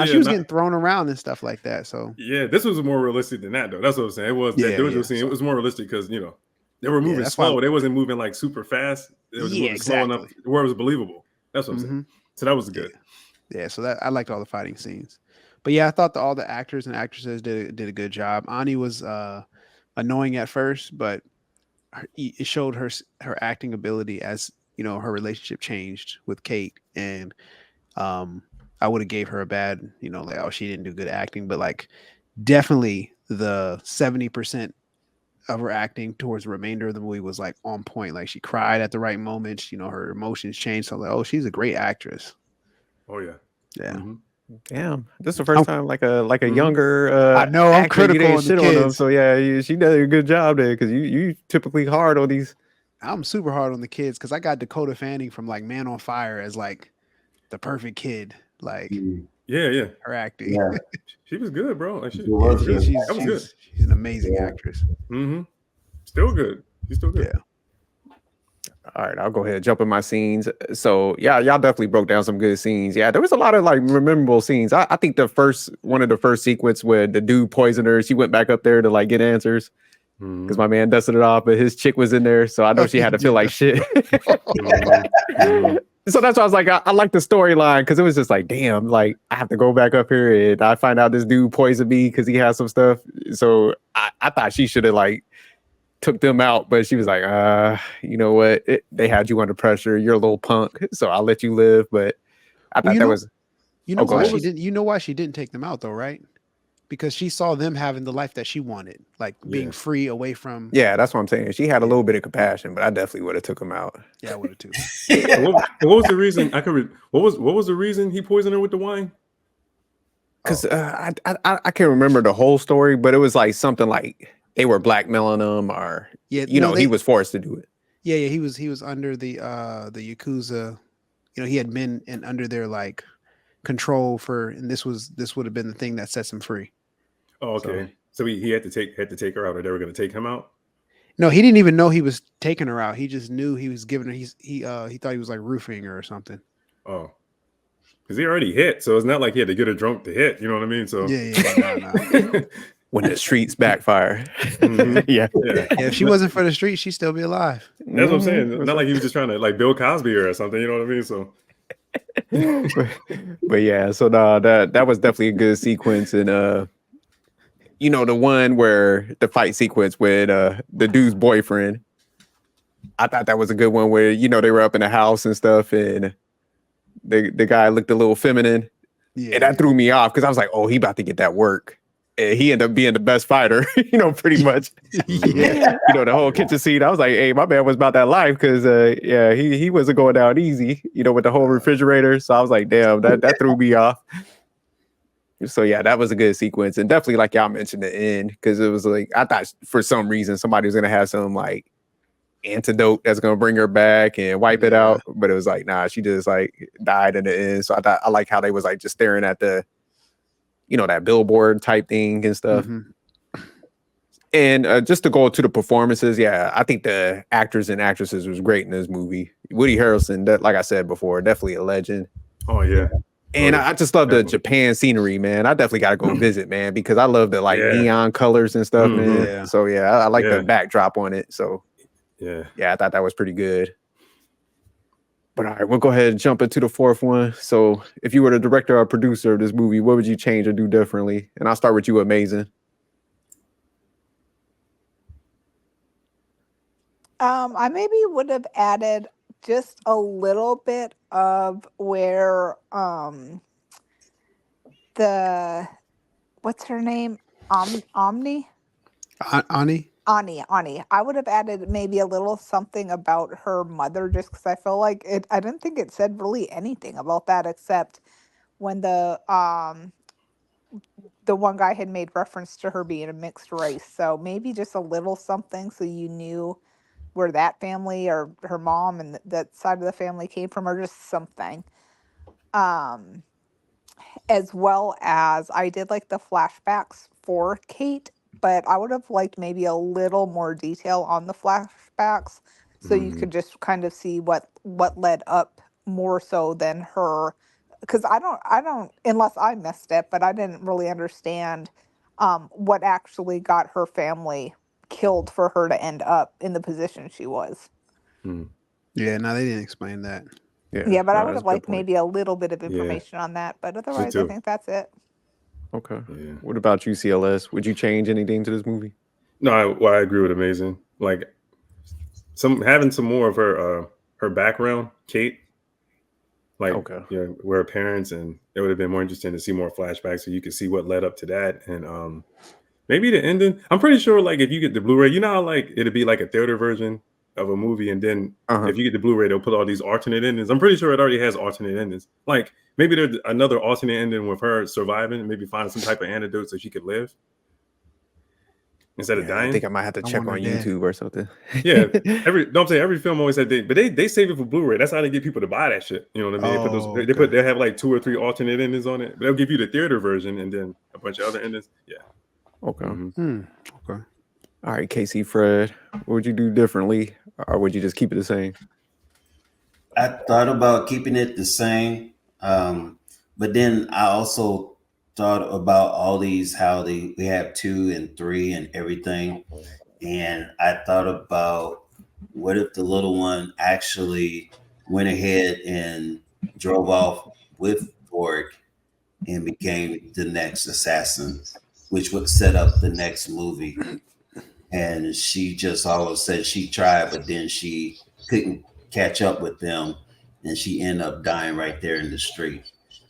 she was getting thrown around and stuff like that. So this was more realistic than that, though. That's what I'm saying. It was that dojo scene. It was more realistic because they were moving slow. They wasn't moving like super fast. They was moving slow enough where it was believable. That's what I'm saying. So that was good. Yeah. So that I liked all the fighting scenes. But I thought all the actors and actresses did a good job. Ani was annoying at first, but it showed her acting ability as her relationship changed with Kate. And I would have gave her a bad, like, oh, she didn't do good acting, but like definitely the 70% of her acting towards the remainder of the movie was like on point. Like she cried at the right moments. Her emotions changed. So I'm like, oh, she's a great actress. Oh yeah. Yeah. Mm-hmm. Damn, this is the first time like a younger. I know I'm critical on the kids. Them, so she did a good job there because you typically hard on these. I'm super hard on the kids because I got Dakota Fanning from like Man on Fire as like the perfect kid. Like her acting. Yeah. She was good, bro. Like, she's good. She's an amazing actress. Mm-hmm. Still good. She's still good. Yeah. All right, I'll go ahead and jump in my scenes. So y'all definitely broke down some good scenes. Yeah, there was a lot of like memorable scenes. I think one of the first sequence where the dude poisoned her, she went back up there to like get answers because my man dusted it off, but his chick was in there, so I know she had to feel like shit. So that's why I was like, I like the storyline because it was just like, damn, like I have to go back up here and I find out this dude poisoned me because he has some stuff. So I thought she should have like took them out, but she was like, you know what? They had you under pressure. You're a little punk, so I'll let you live. But I thought that was. You know why she didn't. You know why she didn't take them out though, right? Because she saw them having the life that she wanted, like being free away from. Yeah, that's what I'm saying. She had a little bit of compassion, but I definitely would have took him out. Yeah, I would have too. What was the reason? What was the reason he poisoned her with the wine? Because I can't remember the whole story, but it was like something like they were blackmailing him, or he was forced to do it. Yeah, he was under the Yakuza. He had been under their like control and this would have been the thing that sets him free. Oh, okay. So he had to take her out, or they were going to take him out. No, he didn't even know he was taking her out. He just knew he was giving her. He thought he was like roofing her or something. Oh, because he already hit, so it's not like he had to get her drunk to hit. You know what I mean? So no. When the streets backfire, yeah. If she wasn't for the streets, she'd still be alive. That's what I'm saying. Not like he was just trying to like Bill Cosby or something. You know what I mean? So. but yeah, so that was definitely a good sequence, and the one where the fight sequence with the dude's boyfriend, I thought that was a good one where they were up in the house and stuff, and the guy looked a little feminine, and that threw me off because I was like, oh, he about to get that work. And he ended up being the best fighter, pretty much. The whole kitchen scene. I was like, hey, my man was about that life because, he wasn't going down easy, with the whole refrigerator. So I was like, damn, that threw me off. So, yeah, that was a good sequence. And definitely, like y'all mentioned, the end, because it was like, I thought for some reason somebody was going to have some, like, antidote that's going to bring her back and wipe it out. But it was like, nah, she just, like, died in the end. So I like how they was, like, just staring at the that billboard type thing and stuff. Mm-hmm. And just to go to the performances, I think the actors and actresses was great in this movie. Woody Harrelson, that, like I said before, definitely a legend. Oh, yeah. And I just love the Japan scenery, man. I definitely got to go visit, man, because I love the neon colors and stuff, man. Yeah. So, I like the backdrop on it. So, I thought that was pretty good. But all right, we'll go ahead and jump into the fourth one. So if you were the director or producer of this movie, what would you change or do differently? And I'll start with you, Amazing. I maybe would have added just a little bit of where what's her name? Omni? Ani. Ani. I would have added maybe a little something about her mother just because I feel like I didn't think it said really anything about that except when the one guy had made reference to her being a mixed race. So maybe just a little something so you knew where that family or her mom and that side of the family came from, or just something. As well as I did like the flashbacks for Kate, but I would have liked maybe a little more detail on the flashbacks so you could just kind of see what led up more so than her, because I don't unless I missed it, but I didn't really understand what actually got her family killed for her to end up in the position she was. Yeah, no, they didn't explain that. Yeah, but I would have liked maybe a little bit of information on that, but otherwise I think that's it. Okay. Yeah. What about you, CLS? Would you change anything to this movie? No, I agree with Amazing. Like having some more of her background, Kate. Like where her parents, and it would have been more interesting to see more flashbacks so you could see what led up to that. And maybe the ending. I'm pretty sure like if you get the Blu-ray, you know how like it'd be like a theater version of a movie, and then if you get the Blu-ray, they'll put all these alternate endings. I'm pretty sure it already has alternate endings. Like maybe there's another alternate ending with her surviving, maybe finding some type of antidote so she could live instead of dying. I think I might have to check on YouTube or something. Yeah, every film always had but they save it for Blu-ray. That's how they get people to buy that shit. You know what I mean? They have like 2 or 3 alternate endings on it. But they'll give you the theater version and then a bunch of other endings. Yeah. Okay. Okay. All right, Casey, Fred, what would you do differently, or would you just keep it the same? I thought about keeping it the same, but then I also thought about all these, how we have 2 and 3 and everything, and I thought about what if the little one actually went ahead and drove off with Borg and became the next assassin, which would set up the next movie. and she just always said she tried, but then she couldn't catch up with them, and she ended up dying right there in the street.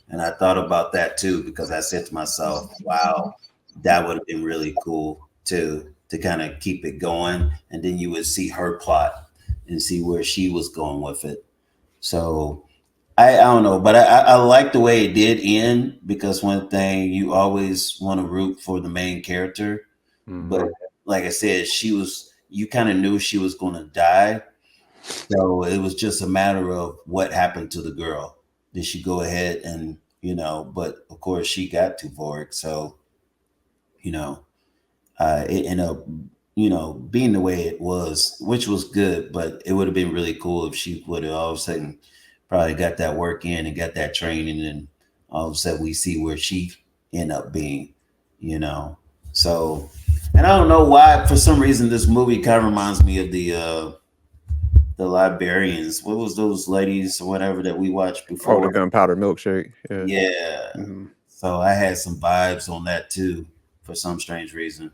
And I thought about that too, because I said to myself, wow, that would have been really cool to kind of keep it going. And then you would see her plot and see where she was going with it. So I don't know, but I like the way it did end, because one thing, you always want to root for the main character. But like I said, you kind of knew she was going to die. So it was just a matter of what happened to the girl. Did she go ahead and, but of course she got Tuvorik. So, it ended up, being the way it was, which was good, but it would have been really cool if she would have all of a sudden probably got that work in and got that training, and all of a sudden we see where she ended up being, So, and I don't know why, for some reason, this movie kind of reminds me of the Librarians. What was those ladies or whatever that we watched before? Oh, the Gunpowder Milkshake. Yeah. So I had some vibes on that too, for some strange reason.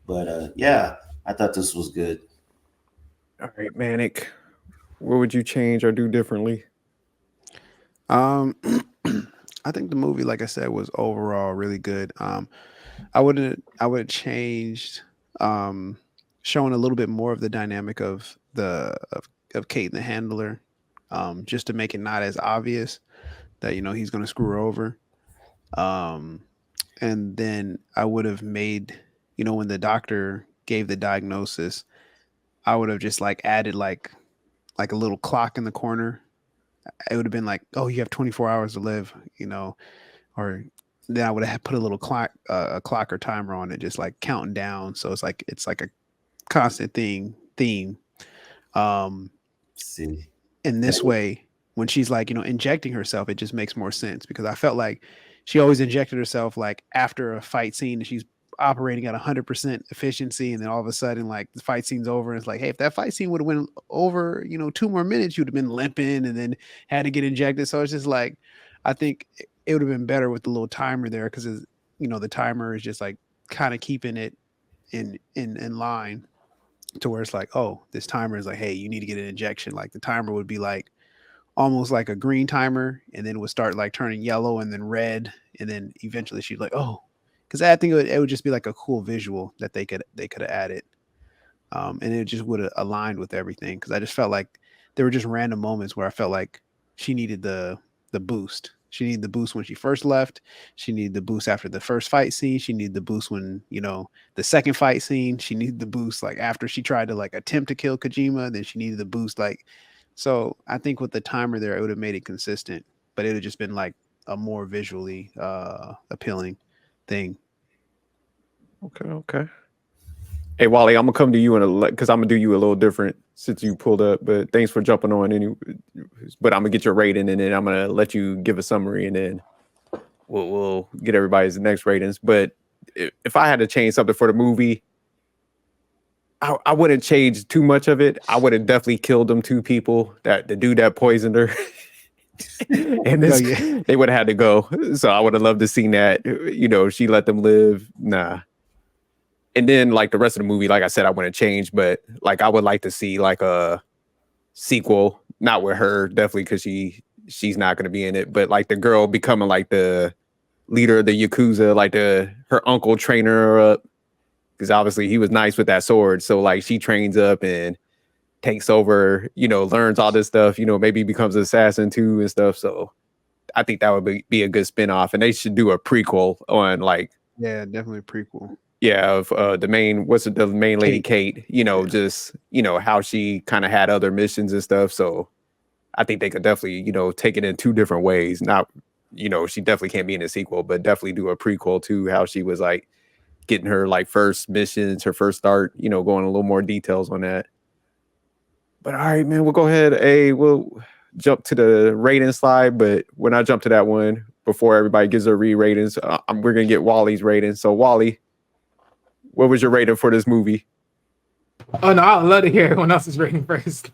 But yeah, I thought this was good. All right, Manic. What would you change or do differently? I think the movie, like I said, was overall really good. I would have changed showing a little bit more of the dynamic of Kate and the handler, just to make it not as obvious that he's going to screw her over. And then I would have made, when the doctor gave the diagnosis, I would have just added like a little clock in the corner. It would have been like, oh, you have 24 hours to live, or then I would have put a little clock or timer on it, just like counting down. So it's like a constant theme. See, in this way, when she's injecting herself, it just makes more sense, because I felt like she always injected herself after a fight scene, and she's operating at 100% efficiency, and then all of a sudden the fight scene's over, and it's like, hey, if that fight scene would have went over 2 more minutes, you'd have been limping and then had to get injected. So it's just I think it would have been better with the little timer there, because the timer is just kind of keeping it in line, to where it's oh, this timer is hey, you need to get an injection. The timer would be almost like a green timer, and then would start turning yellow and then red, and then eventually she'd oh, because I think it would just be a cool visual that they could have added, and it just would have aligned with everything, because I just felt there were just random moments where I felt she needed the boost. She needed the boost when she first left. She needed the boost after the first fight scene. She needed the boost when the second fight scene. She needed the boost after she tried to attempt to kill Kojima. Then she needed the boost So I think with the timer there, it would have made it consistent, but it would have just been a more visually appealing thing. Okay. Hey, Wally, I'm gonna come to you because I'm gonna do you a little different since you pulled up. But thanks for jumping on. But I'm gonna get your rating, and then I'm gonna let you give a summary, and then we'll get everybody's next ratings. But if I had to change something for the movie, I wouldn't change too much of it. I would have definitely killed them 2 people, the dude that poisoned her. And they would have had to go. So I would have loved to see that. She let them live. Nah. And then the rest of the movie, like I said, I wouldn't change, but I would like to see a sequel, not with her, definitely, because she's not going to be in it, but the girl becoming the leader of the Yakuza, her uncle training her up, because obviously he was nice with that sword. So she trains up and takes over, learns all this stuff, maybe becomes an assassin too and stuff. So I think that would be a good spinoff, and they should do a prequel on yeah, definitely a prequel. Yeah, of the main lady, Kate, just, how she kind of had other missions and stuff. So I think they could definitely, take it in 2 different ways. Not, she definitely can't be in a sequel, but definitely do a prequel to how she was getting her first missions, her first start, going a little more details on that. But all right, man, we'll go ahead. We'll jump to the rating slide, but when I jump to that one, before everybody gives their re-ratings, we're going to get Wally's rating. So Wally, what was your rating for this movie? Oh no, I'd love to hear everyone else's rating first.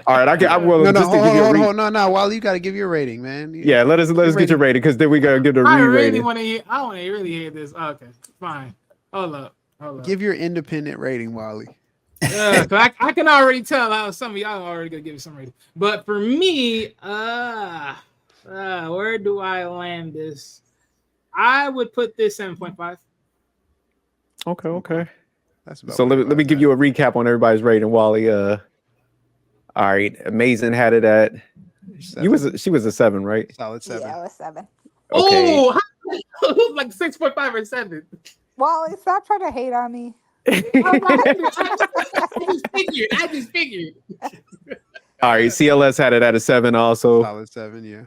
All right, I will. No, Wally, you got to give your rating, man. Yeah, let us get your rating, because then we gotta give the re-rating. I want to really hear this. Okay, fine. Hold up. Give your independent rating, Wally. So I can already tell how some of y'all are already gonna give it some rating. But for me, where do I land this? I would put this 7.5. Okay. That's about so let me give you a recap on everybody's rating, Wally. All right, Amazing had it at 7. She was a 7, right? Solid 7. Yeah, it was 7. Okay. Oh, it was like 6.5 or 7. Wally, stop trying to hate on me. I just figured. All right, CLS had it at a 7 also. Solid 7, yeah.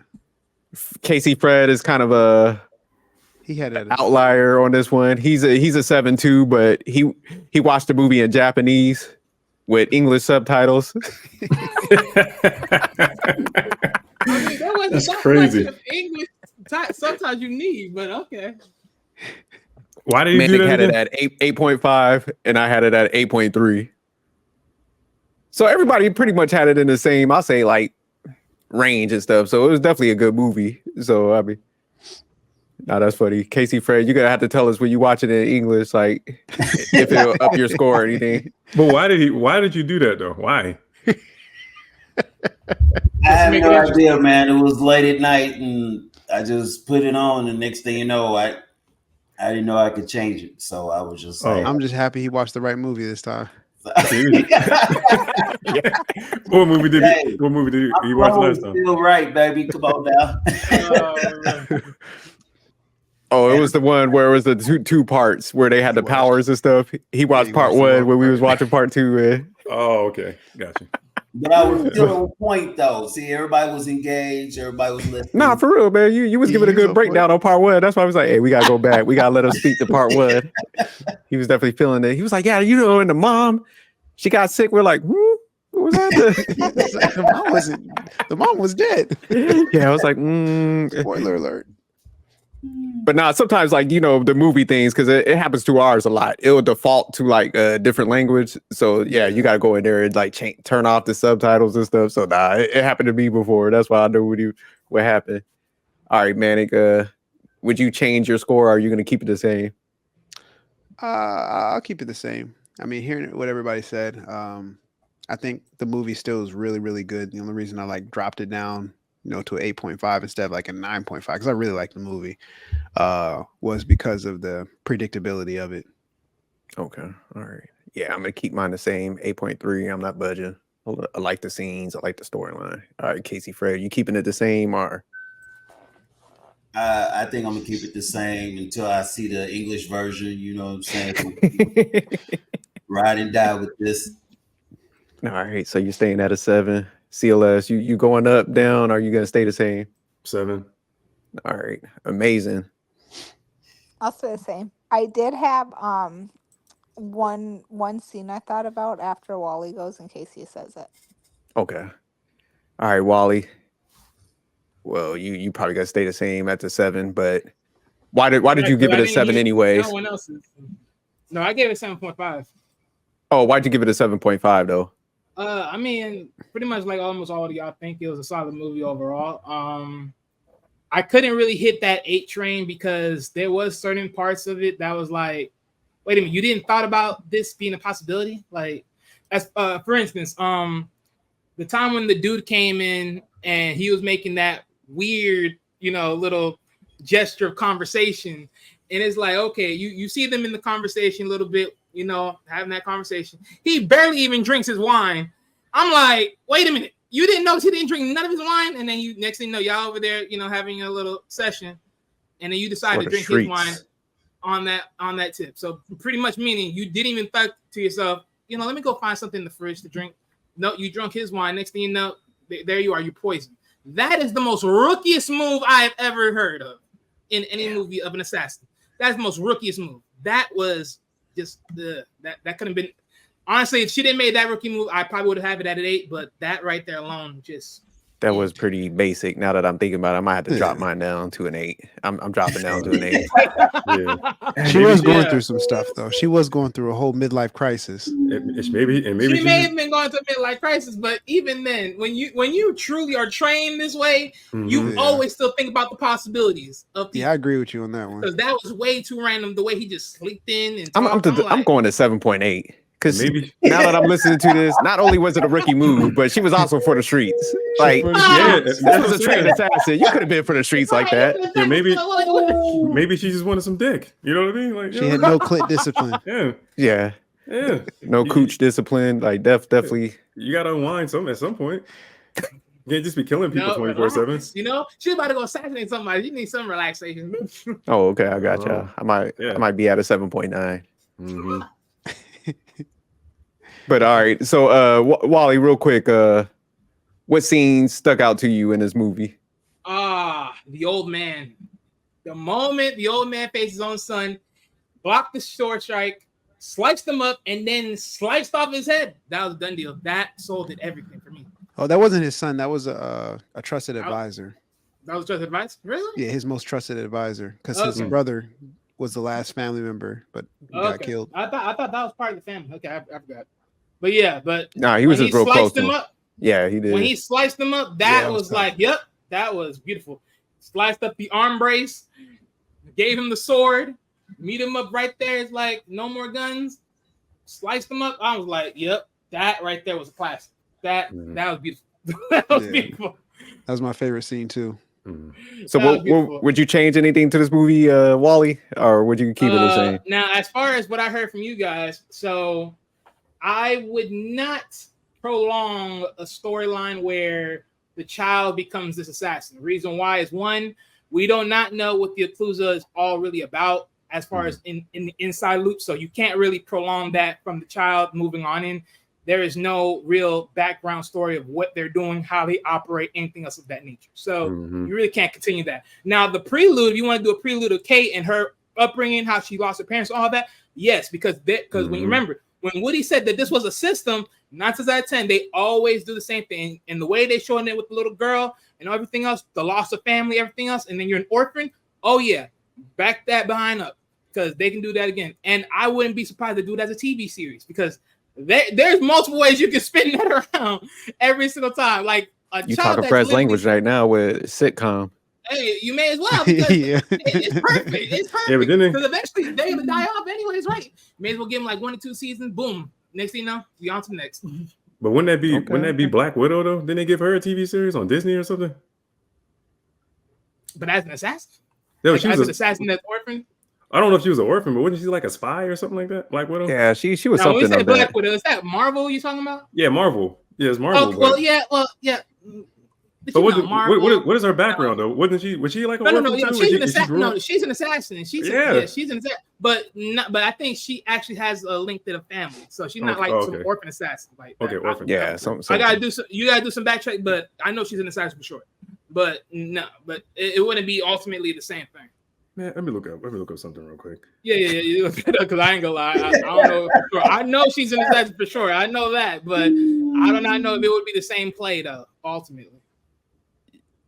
Casey Fred is kind of a He had an outlier on this one. He's a 7 too, but he watched the movie in Japanese with English subtitles. That's crazy. English sometimes you need, but okay. Why did you do that? Had it at 8.5, and I had it at 8.3. So everybody pretty much had it in the same, I'll say, like, range and stuff. So it was definitely a good movie. So I mean, no, that's funny. Casey Fred, you're gonna have to tell us when you watch it in English, like if it'll up your score or anything. But why did you do that though? Why? I have no idea, man. It was late at night, and I just put it on. And next thing you know, I didn't know I could change it, so I was just like, I'm just happy he watched the right movie this time. What movie did he watch last time? Still right, baby. Come on now. Oh, it was the one where it was the two parts where they had the powers and stuff. He watched part 1 when we was watching part 2. Oh, okay, gotcha. But I was still on point though. See, everybody was engaged. Everybody was listening. Nah, for real, man. You was giving a good breakdown on part 1. That's why I was like, hey, we gotta go back. We gotta let him speak to part 1. He was definitely feeling it. He was like, yeah, and the mom, she got sick. We're like, what was that? The mom was dead. Yeah, I was like, Spoiler alert. But nah, sometimes like, the movie things, because it happens to ours a lot. It'll default to like a different language. So yeah, you got to go in there and like turn off the subtitles and stuff. So nah, it happened to me before. That's why I know what happened. All right, Manic, would you change your score or are you going to keep it the same? I'll keep it the same. I mean, hearing what everybody said, I think the movie still is really, really good. The only reason I like dropped it down to an 8.5 instead of like a 9.5, because I really like the movie, was because of the predictability of it. Okay. All right. Yeah, I'm going to keep mine the same, 8.3. I'm not budging. I like the scenes. I like the storyline. All right, Casey Fred, you keeping it the same or? I think I'm going to keep it the same until I see the English version. You know what I'm saying? Ride and die with this. All right. So you're staying at a 7. CLS, you going up, down, or are you gonna stay the same? 7. All right, amazing. I'll stay the same. I did have one scene I thought about after Wally goes in case he says it. Okay. All right, Wally. Well, you probably gotta stay the same at the 7, but why did you give it a 7 anyways? No one else's. No, I gave it 7.5. Oh, why'd you give it a 7.5 though? I mean, pretty much like almost all of y'all think it was a solid movie overall. I couldn't really hit that 8 train because there was certain parts of it that was like, wait a minute, you didn't thought about this being a possibility? Like, as for instance, the time when the dude came in and he was making that weird, little gesture of conversation, and it's like, okay, you see them in the conversation a little bit, having that conversation. He barely even drinks his wine. I'm like, wait a minute, you didn't know he didn't drink none of his wine, and then next thing you know, y'all over there, having a little session, and then you decide to drink his wine on that tip. So pretty much meaning you didn't even think to yourself, let me go find something in the fridge to drink. No, you drunk his wine. Next thing you know, there you are, you poisoned. That is the most rookiest move I have ever heard of in any movie of an assassin. That's the most rookiest move. That was just that could have been, honestly, if she didn't make that rookie move, I probably would have had it at an 8, but that right there alone, just That was pretty basic. Now that I'm thinking about it, I might have to drop mine down to an 8. I'm dropping down to an 8. Yeah. She was going through some stuff though. She was going through a whole midlife crisis. Maybe she may have been going through a midlife crisis, but even then, when you truly are trained this way, you always still think about the possibilities of people. Yeah, I agree with you on that one. Because that was way too random the way he just slipped in and I'm going to 7.8. Because now that I'm listening to this, not only was it a rookie move, but she was also for the streets. Like, this was a trained assassin. You could have been for the streets like that. Yeah, maybe she just wanted some dick. You know what I mean? Like she had no clit discipline. Yeah. No cooch discipline. Like, definitely. You gotta unwind at some point. You can't just be killing people 24/7. You know, she's about to go assassinate somebody. You need some relaxation. Oh, okay, I got you. I might be at a 7.9. But all right, so Wally, real quick, what scenes stuck out to you in this movie? The old man. The moment the old man faced his own son, blocked the short strike, sliced him up, and then sliced off his head. That was a done deal. That sold it everything for me. Oh, that wasn't his son. That was a trusted advisor. That was trusted advice? Really? Yeah, his most trusted advisor. Because his brother was the last family member, but he got killed. I thought that was part of the family. Okay, I forgot. But yeah, he was just real close to him. Yeah, he did. When he sliced him up, that was like, that was beautiful. Sliced up the arm brace, gave him the sword, meet him up right there. It's like, no more guns. Sliced him up. I was like, yep, that right there was a classic. That was beautiful. That was beautiful. That was my favorite scene too. So would you change anything to this movie, Wally, or would you keep it the same? Now, as far as what I heard from you guys, so I would not prolong a storyline where the child becomes this assassin. The reason why is, one, we do not know what the Yakuza is all really about as far as in the inside loop. So you can't really prolong that from the child moving on in. There is no real background story of what they're doing, how they operate, anything else of that nature. So you really can't continue that. Now, the prelude, if you want to do a prelude of Kate and her upbringing, how she lost her parents, all that, yes, because when you remember, when Woody said that this was a system, 9 times out of 10, they always do the same thing. And the way they showing it with the little girl and everything else, the loss of family, everything else, and then you're an orphan. Oh yeah, back that behind up because they can do that again. And I wouldn't be surprised to do it as a TV series because there's multiple ways you can spin that around every single time. Like you talking fresh language right now with sitcom. Hey, you may as well because it's perfect. It's perfect. Yeah, but then because eventually they're gonna die off anyways, right? May as well give them like 1 or 2 seasons. Boom. Next thing you know, be on to the next. But wouldn't that be Black Widow though? Didn't they give her a TV series on Disney or something? But as an assassin, no, like, she was an assassin that's orphan. I don't know if she was an orphan, but wasn't she like a spy or something like that? Black Widow. Yeah, she was now, something. When you say of Black that. Widow, is that Marvel you talking about? Yeah, Marvel. Yeah, it's Marvel. Oh, yeah. But what is her background though? Was she like a no? She's an assassin. No, she's an assassin. She's an assassin. But I think she actually has a link to the family, so she's not some orphan assassin. Like orphan. Yeah, I gotta do some. You gotta do some backtrack, but I know she's an assassin for sure. But no, it wouldn't be ultimately the same thing. Man, let me look up something real quick. Yeah. You look it up because I ain't gonna lie. I don't know for sure. I know she's an assassin for sure. I know that, but I do not know if it would be the same play though. Ultimately.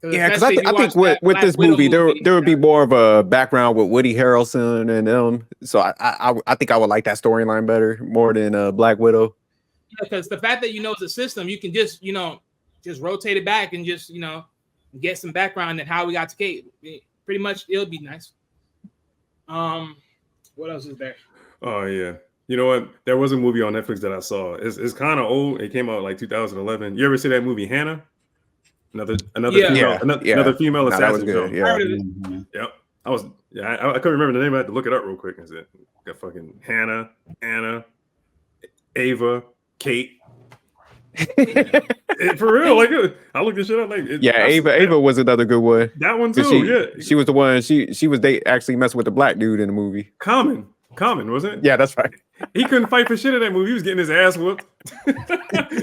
Yeah, because I think with this movie, there would be more of a background with Woody Harrelson and them. So I think I would like that storyline better more than Black Widow. Yeah, because the fact that it's a system, you can just rotate it back and just get some background and how we got to Kate. Pretty much, it'll be nice. What else is there? Oh yeah, you know what? There was a movie on Netflix that I saw. It's kind of old. It came out like 2011. You ever see that movie Hannah? Another female assassin. That was good. Film. Yep. I couldn't remember the name. I had to look it up real quick. Is it got fucking Hannah, Anna, Ava, Kate? For real, like I looked this shit up. Like Ava was another good one. That one too. She was the one. She was actually messing with the black dude in the movie. Common, wasn't it? Yeah, that's right. He couldn't fight for shit in that movie. He was getting his ass whooped.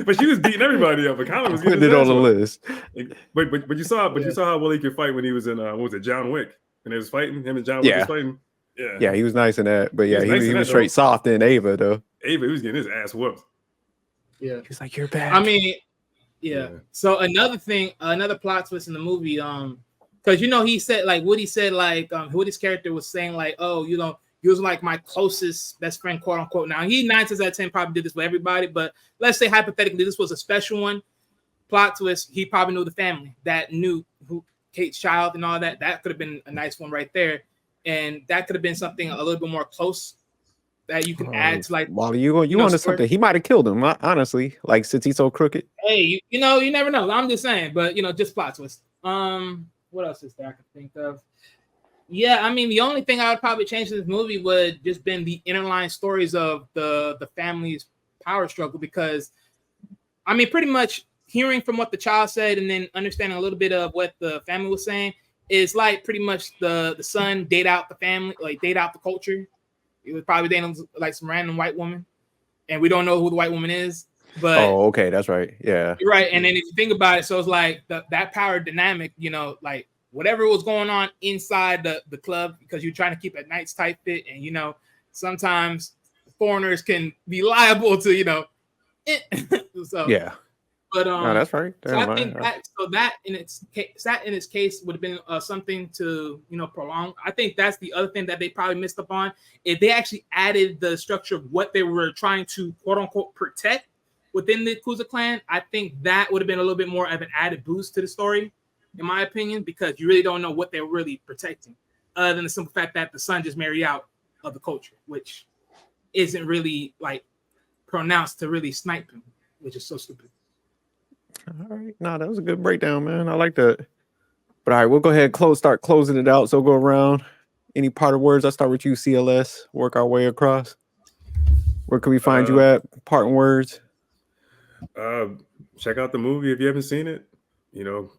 But she was beating everybody up. But Common was getting putting it on the list. But you saw how well he could fight when he was in what was it, John Wick? When they was fighting, him and John Wick was fighting. Yeah, he was nice in that. But he was straight soft in Ava though. Ava, he was getting his ass whooped. Yeah, he was like, "You're bad." I mean, Yeah. So another thing, another plot twist in the movie, because he said like Woody said like Woody's character was saying like, oh, he was like my closest best friend, quote unquote. Now he 9 times out of 10 probably did this with everybody, but let's say hypothetically this was a special one. Plot twist, he probably knew the family that knew who Kate's child and all that. That could have been a nice one right there, and that could have been something a little bit more close that you can add to like. Wally, you onto something? He might have killed him, honestly. Like since he's so crooked. Hey, you never know. I'm just saying, but just plot twist. What else is there I can think of? Yeah, I mean, the only thing I would probably change in this movie would just been the interline stories of the family's power struggle, because I mean, pretty much hearing from what the child said and then understanding a little bit of what the family was saying is like pretty much the son date out the family, like date out the culture. He was probably dating like some random white woman, and we don't know who the white woman is. But okay, that's right. Yeah, you're right. And then if you think about it, so it's like that power dynamic, like whatever was going on inside the club, because you're trying to keep a nice tight fit, and sometimes foreigners can be liable to so yeah. But no, that's right. So I think that in its case would have been something to prolong. I think that's the other thing that they probably missed upon. If they actually added the structure of what they were trying to quote unquote protect within the Yakuza clan, I think that would have been a little bit more of an added boost to the story, in my opinion, because you really don't know what they're really protecting, other than the simple fact that the son just married out of the culture, which isn't really like pronounced to really snipe him, which is so stupid. All right, no, that was a good breakdown, man. I like that. But all right, we'll go ahead and start closing it out. So go around. Any part of words? I'll start with you, CLS. Work our way across. Where can we find you at? Parting words. Check out the movie if you haven't seen it.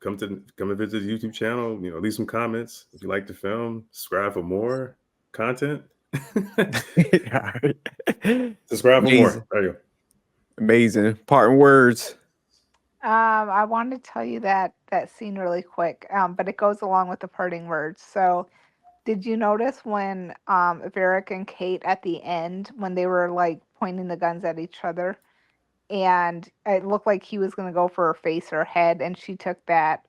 Come and visit the YouTube channel. Leave some comments if you like the film. Subscribe for more content. Subscribe for more. There you go. Amazing. Parting words. I want to tell you that scene really quick, but it goes along with the parting words. So, did you notice when Varric and Kate at the end, when they were like pointing the guns at each other, and it looked like he was going to go for her face or head, and she took that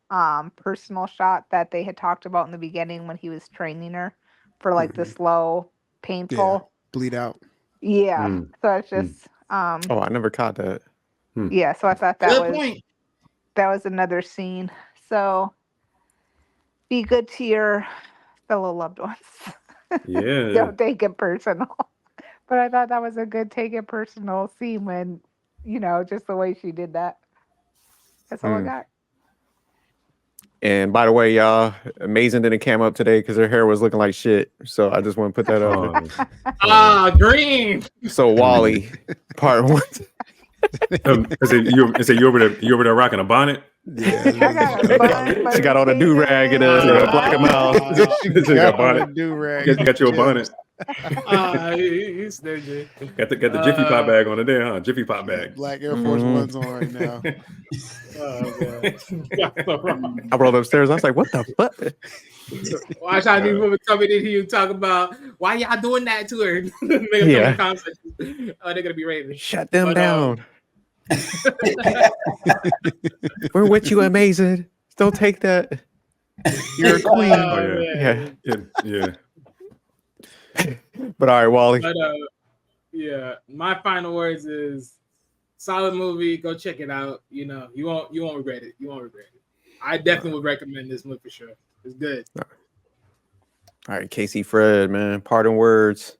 personal shot that they had talked about in the beginning when he was training her for like the slow, painful bleed out. Yeah. So it's just I never caught that. Yeah, so I thought that was another scene. So be good to your fellow loved ones. Yeah. Don't take it personal. But I thought that was a good take it personal scene when, just the way she did that. That's all I got. And by the way, y'all, Amazing didn't cam up today because her hair was looking like shit. So I just want to put that out. Green. So Wally, part one. You over there rocking a bonnet? Yeah. She got on a do-rag and a black mouth. She got a bonnet. Got you a bonnet. He's there, got the Jiffy Pop bag on it there, huh? Jiffy Pop bag. Black Air Force Ones on right now. I rolled upstairs. I was like, what the fuck? Watch how these women coming in here talk about why y'all doing that to her. They're gonna be raving. Shut them down. We're with you, Amazing. Don't take that. You're a queen. Yeah. But all right, Wally. But my final words is solid movie. Go check it out. You won't regret it. You won't regret it. I definitely would recommend this movie for sure. It's good. All right, Casey Fred, man. Parting words.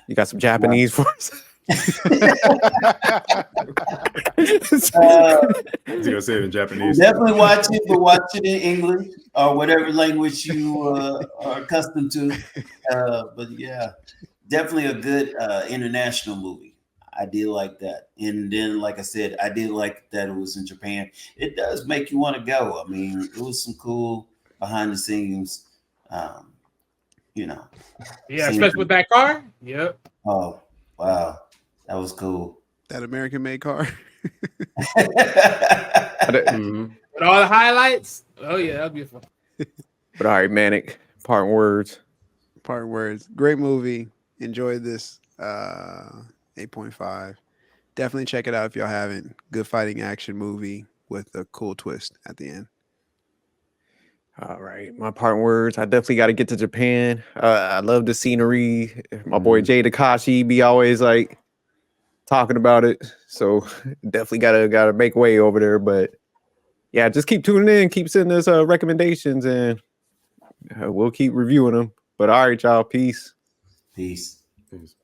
You got some Japanese for us? He's gonna say it in Japanese. Definitely watch it, but watch it in English or whatever language you are accustomed to. But yeah, definitely a good international movie. I did like that, and then, like I said, I did like that it was in Japan. It does make you want to go. I mean, it was some cool behind the scenes. Yeah, especially with that car. Yep. Oh wow. That was cool. That American-made car. With all the highlights. Oh yeah, that was beautiful. But all right, Manic. Parting words. Great movie. Enjoyed this. 8.5. Definitely check it out if y'all haven't. Good fighting action movie with a cool twist at the end. All right, my parting words. I definitely got to get to Japan. I love the scenery. My boy Jay Takashi be always like talking about it, so definitely gotta make way over there. But yeah, just keep tuning in, keep sending us recommendations, and we'll keep reviewing them. But all right, y'all, peace. Peace. Peace.